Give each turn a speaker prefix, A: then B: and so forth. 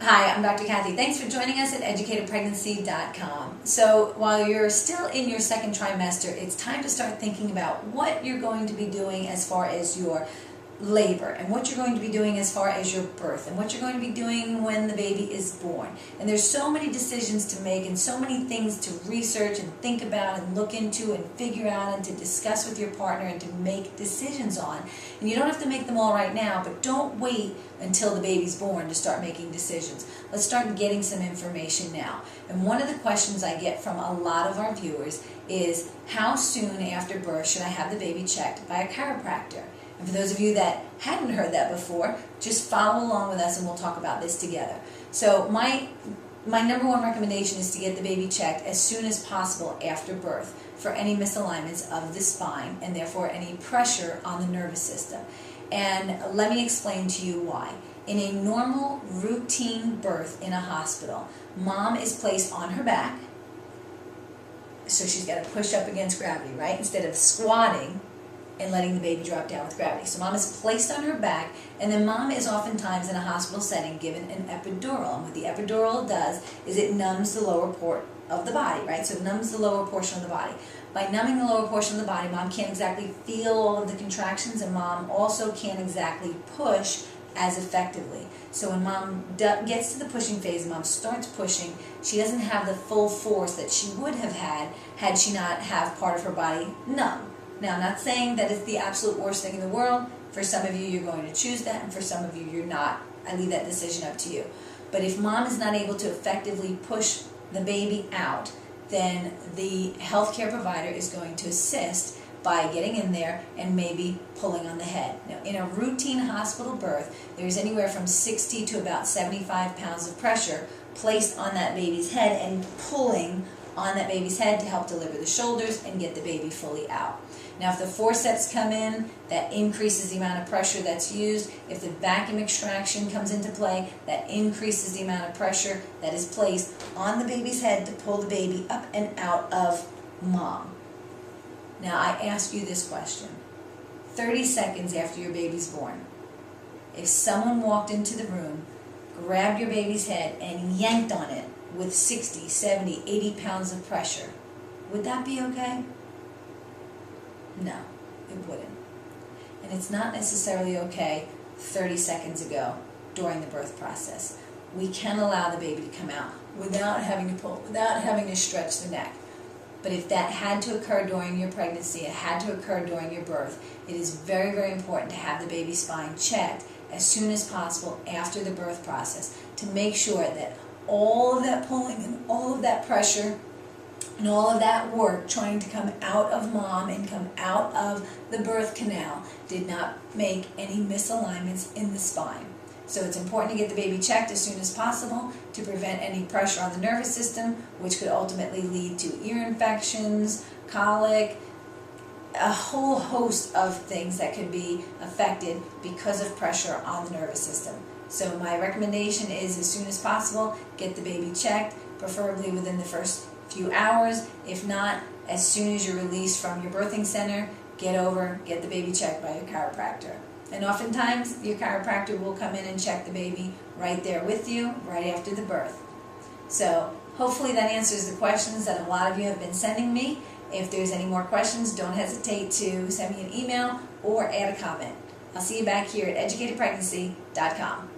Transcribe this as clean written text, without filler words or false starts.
A: Hi, I'm Dr. Kathy. Thanks for joining us at educatedpregnancy.com. So while you're still in your second trimester, it's time to start thinking about what you're going to be doing as far as your labor, and what you're going to be doing as far as your birth, and what you're going to be doing when the baby is born. And there's so many decisions to make and so many things to research and think about and look into and figure out and to discuss with your partner and to make decisions on. And you don't have to make them all right now, but don't wait until the baby's born to start making decisions. Let's start getting some information now. And one of the questions I get from a lot of our viewers is, how soon after birth should I have the baby checked by a chiropractor? And for those of you that hadn't heard that before, just follow along with us and we'll talk about this together. So my number one recommendation is to get the baby checked as soon as possible after birth for any misalignments of the spine and therefore any pressure on the nervous system. And let me explain to you why. In a normal routine birth in a hospital, mom is placed on her back, so she's got to push up against gravity, right? Instead of squatting and letting the baby drop down with gravity. So mom is placed on her back, and then mom is oftentimes in a hospital setting given an epidural. And what the epidural does is it numbs the lower part of the body, right? So it numbs the lower portion of the body. By numbing the lower portion of the body, mom can't exactly feel all of the contractions, and mom also can't exactly push as effectively. So when mom gets to the pushing phase and mom starts pushing, she doesn't have the full force that she would have had she not have part of her body numb. Now, I'm not saying that it's the absolute worst thing in the world. For some of you, you're going to choose that, and for some of you, you're not. I leave that decision up to you. But if mom is not able to effectively push the baby out, then the healthcare provider is going to assist by getting in there and maybe pulling on the head. Now, in a routine hospital birth, there's anywhere from 60 to about 75 pounds of pressure placed on that baby's head and pulling on that baby's head to help deliver the shoulders and get the baby fully out. Now, if the forceps come in, that increases the amount of pressure that's used. If the vacuum extraction comes into play, that increases the amount of pressure that is placed on the baby's head to pull the baby up and out of mom. Now, I ask you this question. 30 seconds after your baby's born, if someone walked into the room, grabbed your baby's head, and yanked on it with 60, 70, 80 pounds of pressure, would that be okay? No, it wouldn't. And it's not necessarily okay 30 seconds ago during the birth process. We can allow the baby to come out without having to pull, without having to stretch the neck. But if that had to occur during your pregnancy, it had to occur during your birth, it is very, very important to have the baby's spine checked as soon as possible after the birth process to make sure that all of that pulling and all of that pressure and all of that work trying to come out of mom and come out of the birth canal did not make any misalignments in the spine. So it's important to get the baby checked as soon as possible to prevent any pressure on the nervous system, which could ultimately lead to ear infections, colic, a whole host of things that could be affected because of pressure on the nervous system. So my recommendation is, as soon as possible, get the baby checked, preferably within the first few hours. If not, as soon as you're released from your birthing center, get the baby checked by your chiropractor. And oftentimes, your chiropractor will come in and check the baby right there with you, right after the birth. So hopefully that answers the questions that a lot of you have been sending me. If there's any more questions, don't hesitate to send me an email or add a comment. I'll see you back here at educatedpregnancy.com.